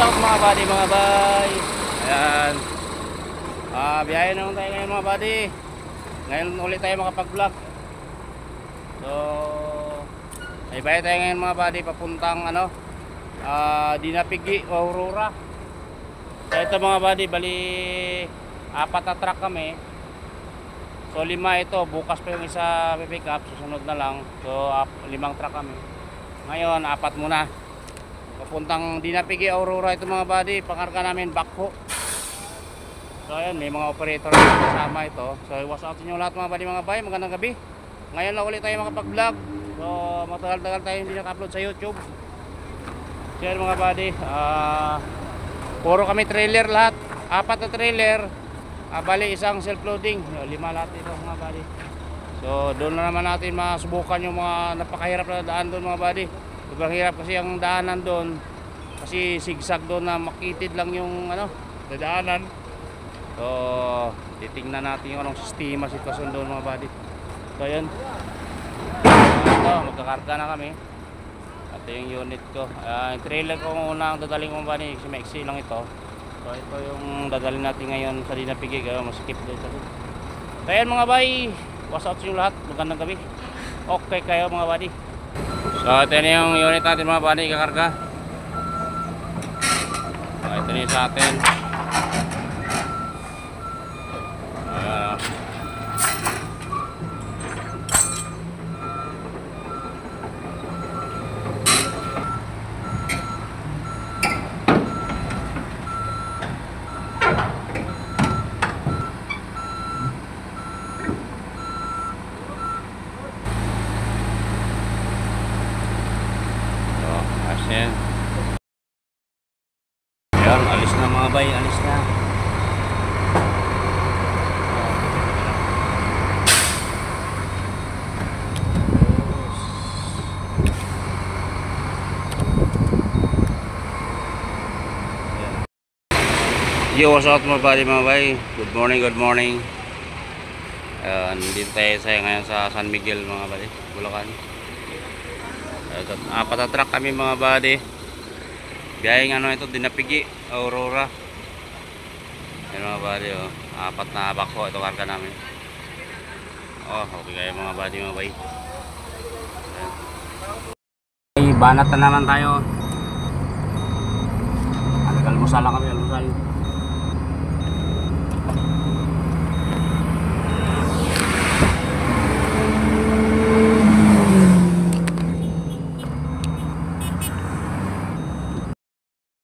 out mga buddy, mga bay. Ayan. Biyahe naman tayo ngayon mga buddy. Ngayon ulit tayo makapag-vlog. So, may biyahe tayo ngayon mga buddy papuntang Dinapigi, Aurora. So ito mga buddy, bali 4 na truck kami. So 5 ito, bukas pa yung isa pick up, susunod na lang. So 5 truck kami. Ngayon 4 muna. Papuntang Dinapigi, Aurora ito mga buddy. Pangarga namin backhoe. So ayan, may mga operator na kasama ito. So what's up sa inyo lahat mga buddy, mga bay. Magandang gabi. Ngayon lang ulit tayo makapag-vlog. So matagal-tagal tayo hindi naka-upload sa YouTube. So yan mga buddy, puro kami trailer lahat. 4 na trailer. Bali isang self-loading. 5 lahat ito mga buddy. So doon na naman natin masubukan yung mga napakahirap na daan doon mga buddy. Sobrang hirap kasi ang daanan doon. Kasi zigzag doon na makitid lang yung daanan. So titingnan natin yung anong sistema sitwasyon doon mga buddy. So yun. Ito, magkakarga na kami. Ito yung unit ko. Yung trailer ko muna ang dadaling mga buddy. Kasi maiksi lang ito. So ito yung dadalhin natin ngayon sa Dinapigi. Kaya maskip doon sa doon. So yan mga buddy. What's up sa inyo lahat. Magandang gabi. Okay kayo mga buddy. So ito na yung unit natin mga buddy. Kakarga. So ito na yung sa atin. Ayan, alis na mga bay, alis na. Yo, what's up mga buddy, mga bay. Good morning, good morning. Nandito tayo ngayon sa San Miguel mga buddy, Bulacan. 4 na truck kami mga buddy. Biyaheng ito, Dinapigi, Aurora. Ayan mga buddy, 4 na backhoe ito karga namin. Okay kayo mga buddy, mga bay. Ay, banat na naman tayo. Almusal lang kami, almusal.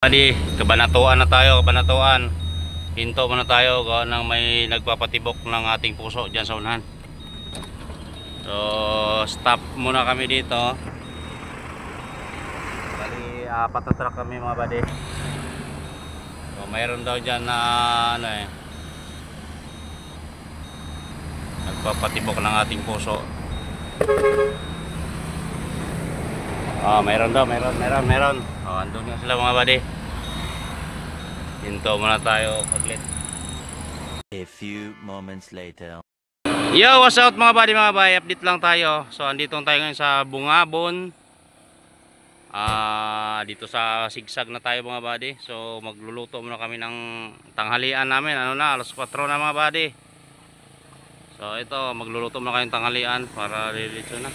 Buddy, kabanatuan na tayo, kabanatuan. Hinto muna tayo gawa ng may nagpapatibok ng ating puso dyan sa unahan. So stop muna kami dito. Bali 4 na truck kami mga buddy. So mayroon daw dyan na nagpapatibok ng ating puso. Mayroon daw, mayroon. Andun nga sila mga buddy. Hinto muna tayo saglit. A few moments later. Yo, what's up mga buddy, mga bay? Update lang tayo. So andito tayo ngayon sa Bungabon. Dito sa sigsag na tayo mga buddy. So magluluto muna kami ng tanghalian namin. Alas 4 na mga buddy. So ito, magluluto muna kayong tanghalian para diretso na.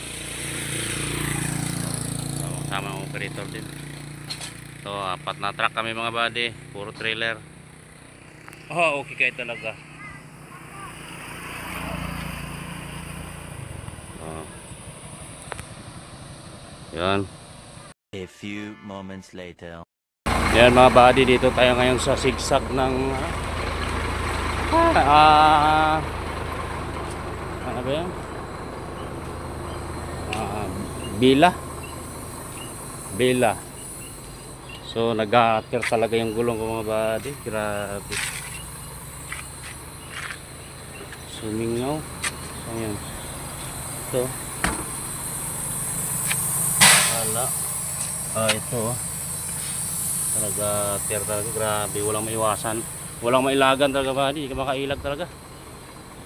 So kasama ng operator din. So 4 na truck kami mga buddy, puro trailer. Okay kayo talaga. Yan. A few moments later. Yan mga buddy, dito tayo ngayon sa sigsag ng ano ba yan? Bila. So nag-atir talaga yung gulong ko mga buddy. Grabe. Sumingaw. Ayan. Ito. Wala. Ito. Nag-atir talaga. Grabe. Walang maiwasan. Walang mailagan talaga buddy. Hindi ka makailag talaga.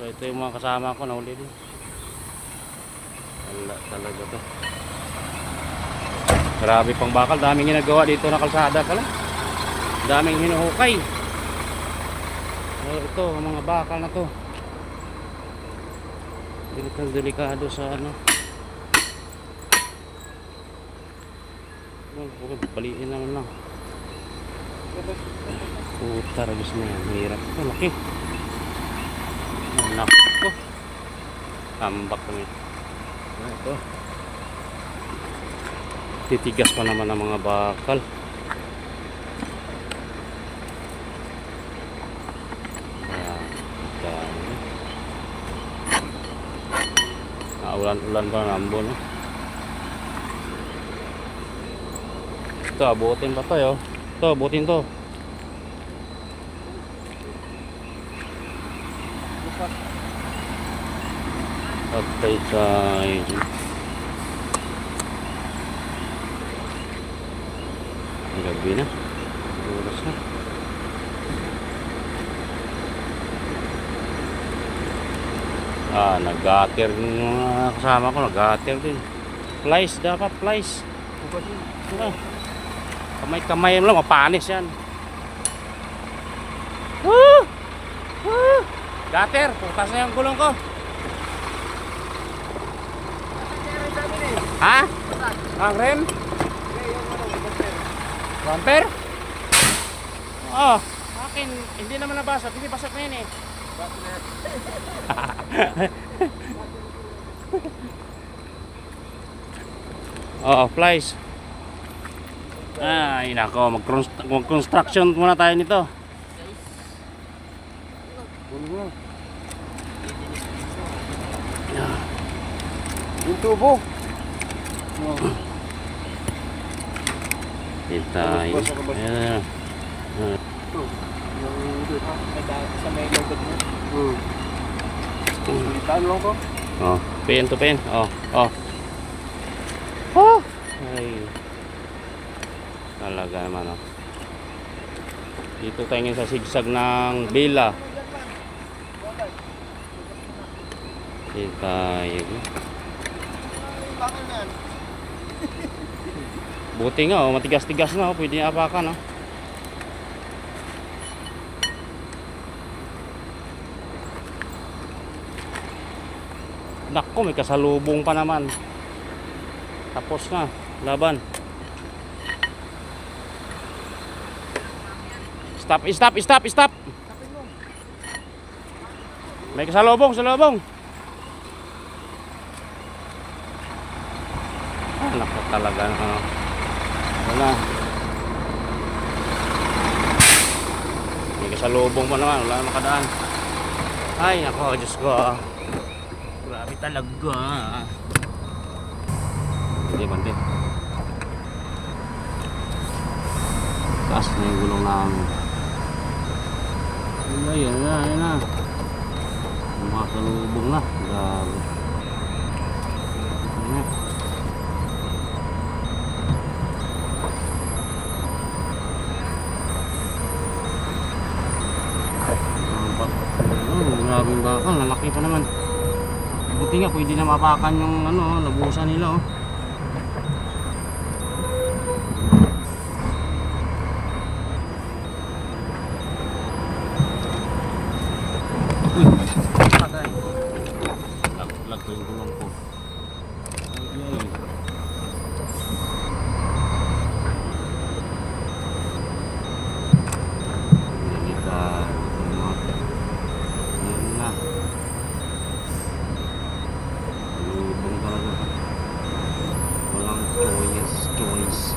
So ito yung mga kasama ko na uli din. Wala talaga to. Grabe pang bakal, daming ginagawa dito na kalsada pala. Daming hinuhukay. Ito, ang mga bakal na to. Delikado sa ano. Baliin naman lang. Puta, ragis na yan. Mahirap. Laki. Anak ko. Tambak kami. Ito. Titigas pa naman ang mga bakal. Ulan-ulan pa ng ambon. Ito, abutin pa to yo. Ito, abutin to. Patay tayo. Gabi na. Oras na. Nag-gutter yung mga kasama ko, nag-gutter din. Flies, dapat flies. Kamay-kamay lang, mapanis yan. Woo! Woo! Gutter, putas na yung gulong ko. Ha? Ang rem? Bumper? Oh, akin, hindi naman nabasag, hindi basag na yun eh. Oh, flies. Ay nako, mag-construction muna tayo nito. Yung tubo. Kita. Ayan. Sa may lobot mo. Ulitan lang ko. Oh, pin to pin. Oh, oh. Oh. Ay. Talaga naman oh. Dito tayo sa sigsag ng Bila. Kita yun. Buti nga oh, matigas-tigas na oh, pwede niya apakan oh. Nako, may kasalubong pa naman. Tapos na, laban. Stop, stop, stop, stop. May kasalubong, salubong. Nako talaga ano. Wala. May kasalubong pa naman, wala na makadaan. Ay, nako, Diyos ko. Grabe talaga. Hindi bante. Taas na yung gulong namin. Ayan na. Makasalubong na. Grabe. Ayan. Grabing bakal. Lalaki pa naman. Buti nga pwede na mapakan yung ano, labusan nila oh. Patay. Lag ko yung gulong ko. Ay. Choice.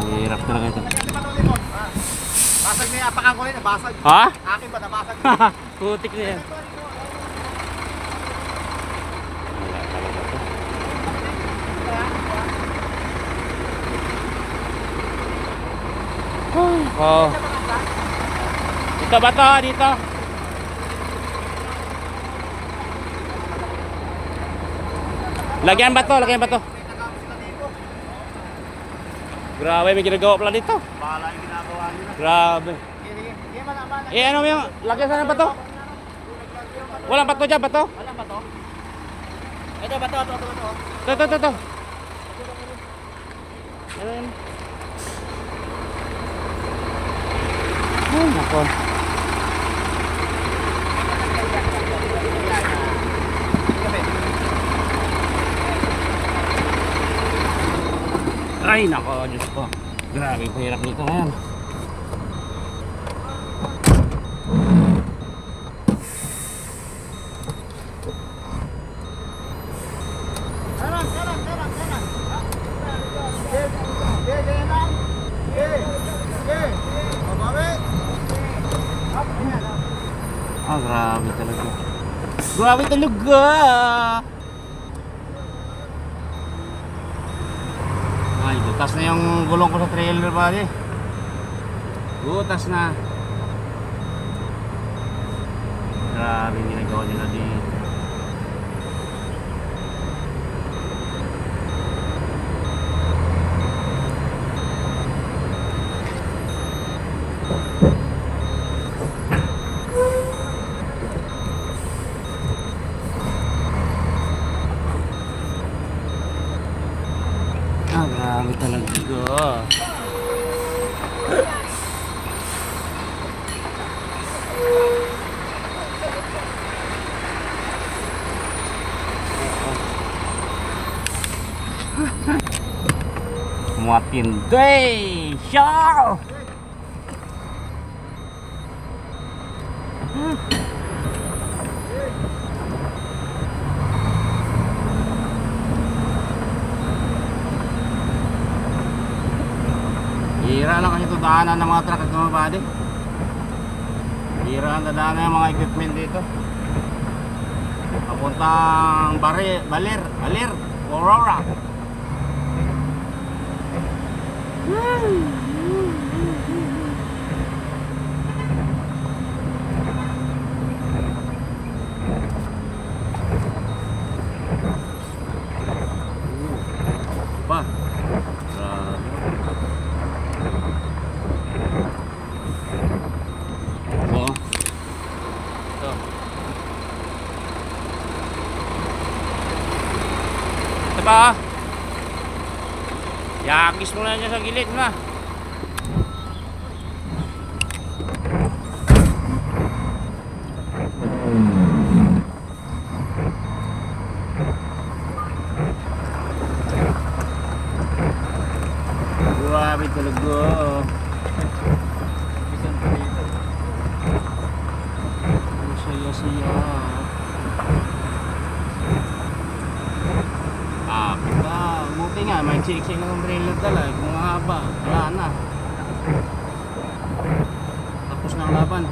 Hirap talaga ito. Basag na yung apakan ko rin, nabasag. Ha? Akin ba nabasag? Putik na yan. Wala talaga ito. Oh. Dito ba to? Dito. Lagyan ba to? Lagyan ba to? Grabe, may ginagawa pala dito. Bahala yung ginagawa nila. Grabe. Hindi man naman. Ano yung lagyan sana ba to? Walang bato dyan, bato? Alam ba to? Ito ba to? Ito. Ayun. Ay, nako. Ay, nako, Diyos ko. Grabe, hirap nito ngayon. Ah, grabe talaga. Grabe talaga. Ay, butas na yung gulong ko sa trailer pare. Butas na. Grabe yung ginagawa nila dito. Ah, grabe talaga. Matindi siya. Hira lang kasi ito daanan ng mga truck at mga body. Hira ang dadaanan ng mga equipment dito. Papuntang Baler, Aurora. Pa. Oh. Ito. Ito pa. Yakis mo na dyan sa gilid na. Grabe talaga. Saya-saya. Ah, buti nga, may chiksik ng umbrella tala. Kung haba, wala na. Tapos na ang laban.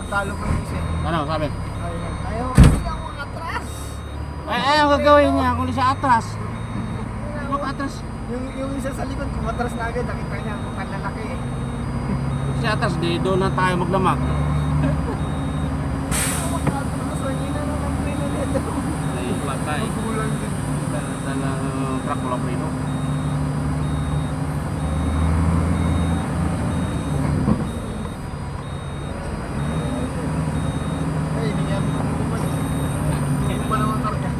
Talo ko yung isa. Ano, sabi? Ayaw kasi ako atras. Ay, ang gagawin niya kung di sa atras. Ano ka atras? Yung isa sa likod, kumatras na agad. Nakita niya ako kalalaki eh. Sa atras, di doon na tayo maglamag. Ay, patay. Dala truck wala preno. Ay, hindi niya bumubuman. Hindi pa naman karga.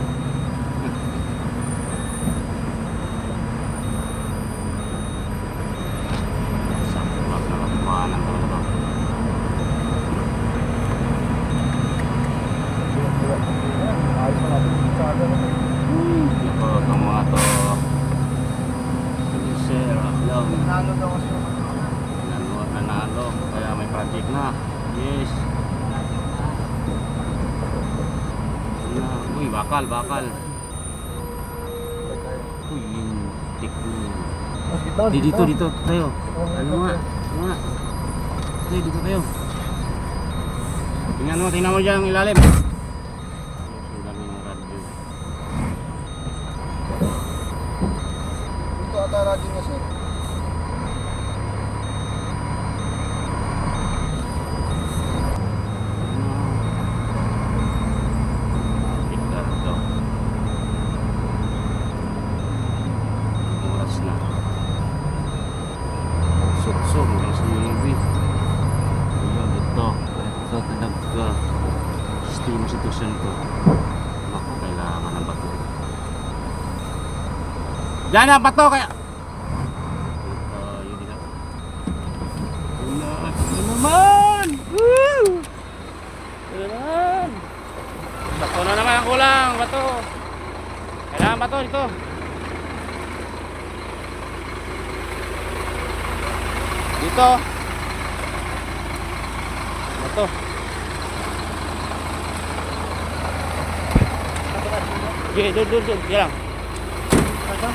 Sakto lang nakakuhanan ko ito. Ayos na natin sa agad. Ito, itong mga to. Sinisera lang. Nalo daw kasi yung Nanalo. Kaya may project na. Yes. Uy, bakal. Uy, lintik mo. Dito tayo. Ano nga? Dito tayo. Tingnan mo dyan ang ilalim. Ang dami ng radyo. Ito ata radyo niya sir. Tignan ito. Oras na. Sutsog ng sinibi. Ayun, ito. Ito talaga. Steam sitwasyon ko. Bako, kailangan ng bato. Diyan ang bato kaya. Ito, yun nila. Ano naman? Woo! Ano naman? Bato na naman ang kulang. Bato. Kailangan bato dito. Dito. Bato. Sige, doon. Yan lang. Ito?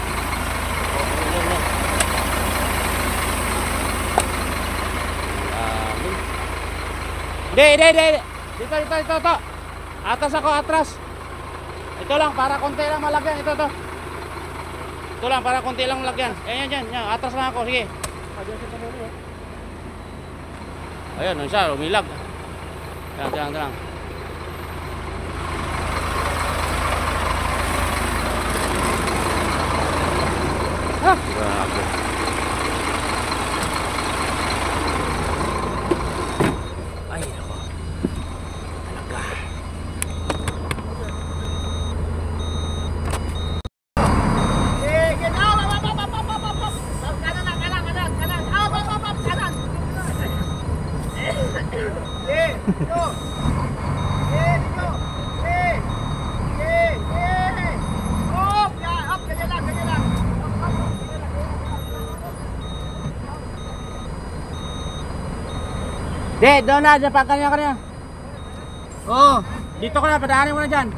Hindi. Dito. Atas ako, atras. Ito lang, para konti lang malagyan. Ito. Ito lang, para konti lang malagyan. Yan. Atras lang ako, sige. Ayun, siya, umilag. Yan lang. Grabe. Ay, nako. Talaga. Get out! Kanan! Kanan! Dito! Dito! Up! Up! Ganyan lang! Doon na, dyan pa, kanya. Oo, dito ko na, padaanin mo na dyan.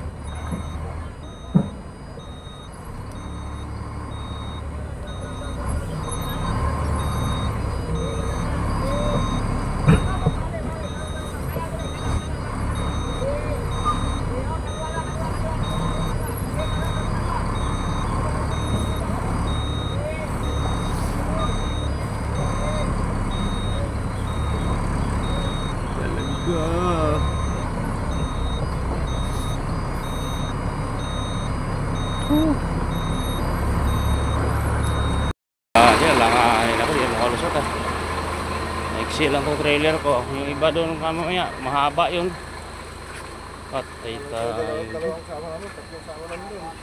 Yan lang, ako di mo kalusot ah. Naiksi lang tong trailer ko. Yung iba doon mamaya, mahaba yun. Patay tayo. Dalawang sama namin, tatlong sama namin doon.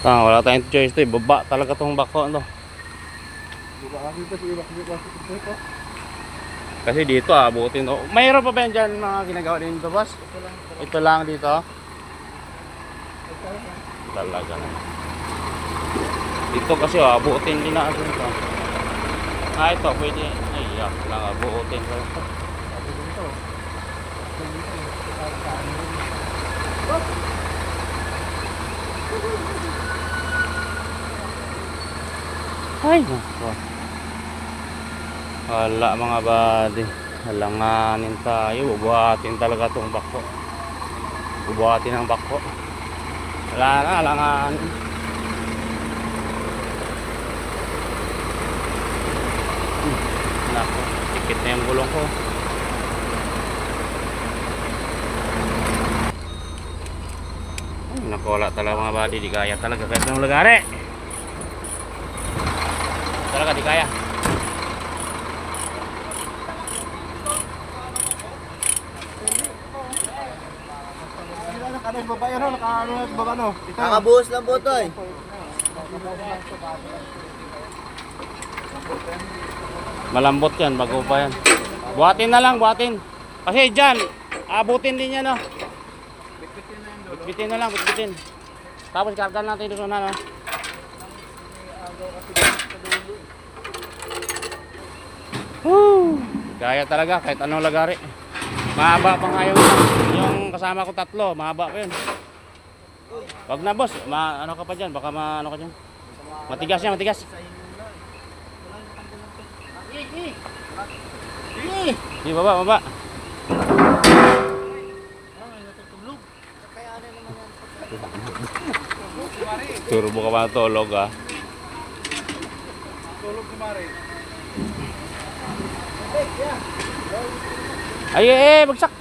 Wala tayong choice to, baba talaga tong bako to. Di ba kasi ito si Ibak dito? Kasi dito abutin to. Mayroon pa ba yan dyan mga ginagawa din dito, boss? Ito lang dito. Talaga na. Dito kasi abutin din natin to. Ito pwede. Ay, yak lang abutin ko. Ay, nako. Wala mga buddy. Halanganin tayo. Bubuhatin talaga itong bako. Bubuhatin ang bako. Wala na, halanganin. Nako, tikit na yung gulong ko. Ay, nako, wala talaga mga buddy. Di kaya talaga kahit ng lagari. Talaga di kaya. Ano baba yan, nakaano na baba no? Nakabuhos lang po ito eh. Malambot yan, bago pa yan. Buhatin na lang, buhatin. Kasi dyan, abutin din yan, no? Bitbitin na lang, bitbitin. Tapos kargan natin doon na, no? Woo! Gaya talaga, kahit anong lagari. Mahaba pa nga yung kasama ko tatlo, mahaba pa yun. Wag na boss, ano ka pa dyan, baka ano ka dyan. Matigas yan, matigas. Di, baba, baba. Turbo ka pa natulog ah. Tulog si Mari. Ay, bagsak.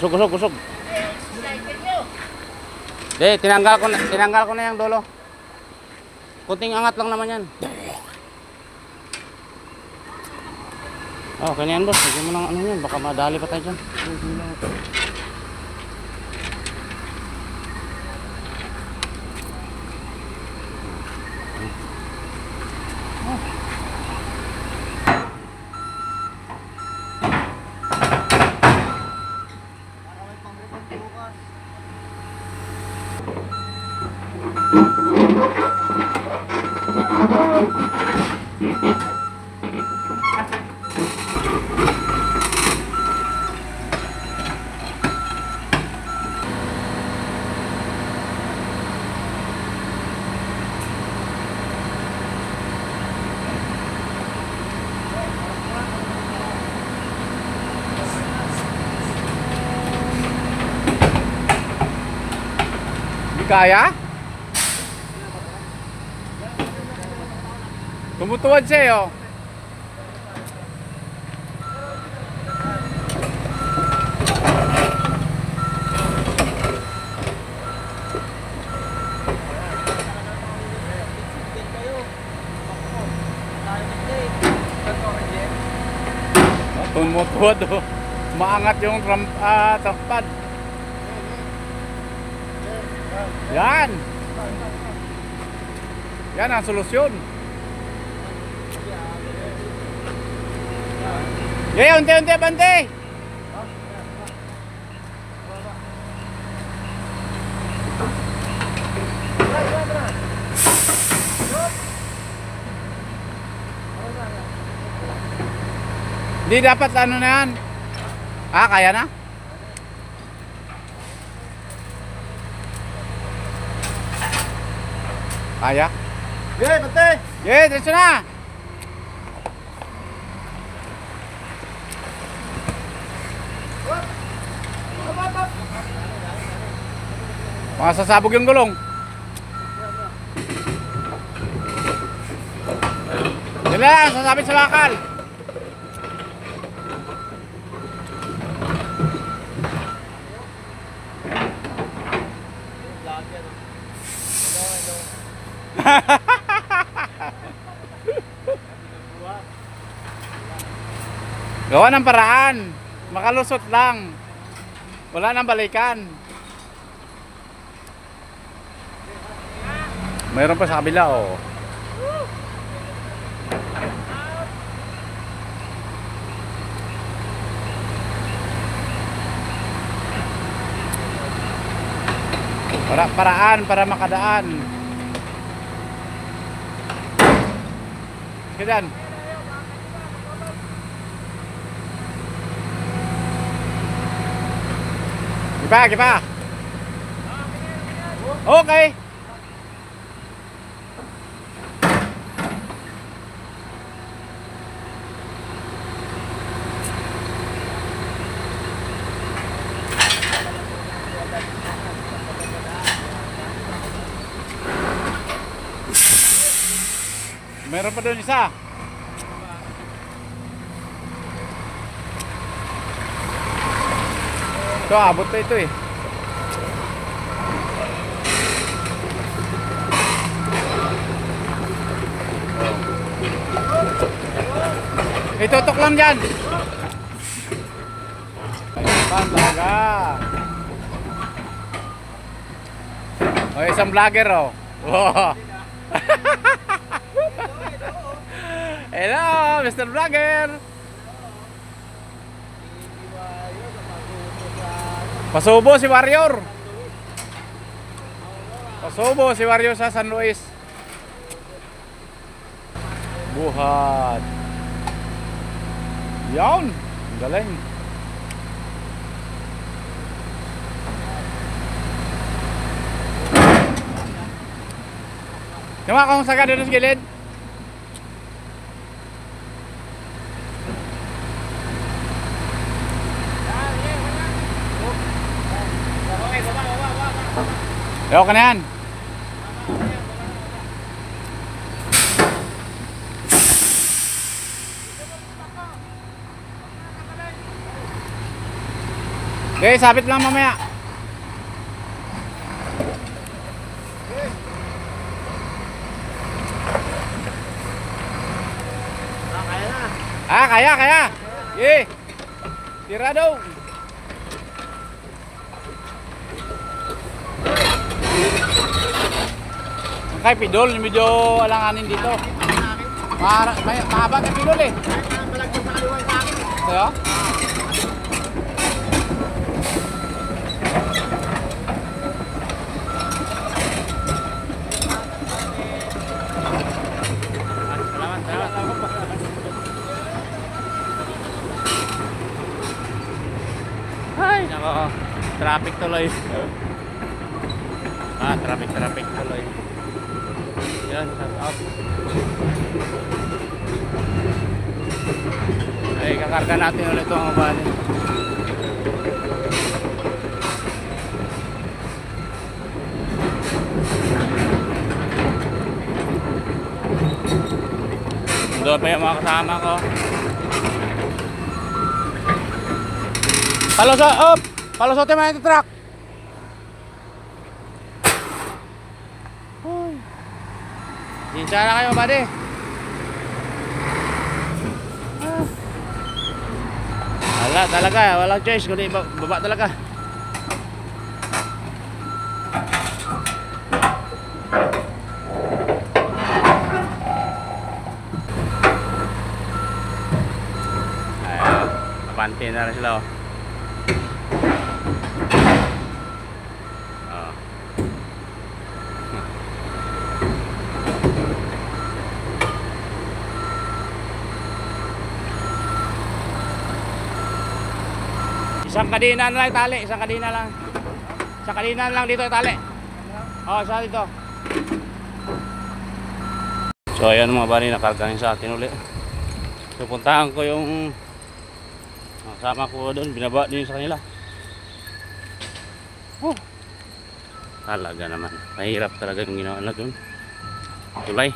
Kusog, kusog, kusog. Tinanggal ko na yung dulo. Kunting angat lang naman yan. Oh, kanyan boss, lagyan mo ng ano yan, baka madali pa tayo dyan. Kaya? Tumutuwad siya eh, oh. Tumutuwad, oh. Maangat yung trackpad. Yan. Yan ang solusyon. Yeah, unti-unti bante. Hindi dapat ano na yan. Ah, kaya na? Kaya? Yeah, bante! Yeah, diretso na! Mga sasabog yung gulong. Yan lang, sasabit sa bakal. Gawa ng paraan. Makalusot lang. Wala nang balikan. Mayroon pa sa kabila, oh. Paraan para makadaan. Sige dyan. Gipa. Okay. Meron pa doon isa. Ito, abot pa ito eh. Itutok lang dyan. Ayun talaga. O, isang vlogger oh. Wow. Hello, Mr. Vlogger. Pasubo si Warrior. Pasubo si Warrior sa San Luis. Buhat. Yan. Ang galing. Tama kung saka doon sa gilid. Ayaw ka na yan. Okay, sabit lang mamaya. Kaya na. Ah, kaya. Sige. Tira daw. Kay Pidol, medyo alanganin dito. Mahaba kay Pidol eh. Malagpas sa kaliwa sa akin. Kaya? Salamat. Ay, nako. Traffic tuloy. Traffic tuloy. Yan, shout out. Ay, kakarga natin ulit ito mga bali. Doon pa yung mga kasama ko. Palusotin mo yung truck. Dinsya na kayo, buddy. Wala talaga, walang choice kundi baba talaga. Ayan, abante na rin sila oh. Isang kadina na lang tali, isang kadina lang. Isang kadina lang dito tali. Oh, isa dito. So ayan mga bani, nakargahin sa atin ulit. So puntahan ko yung kasama ko doon, binaba din sa kanila. Talaga naman, mahirap talaga yung ginawa na doon. Tulay.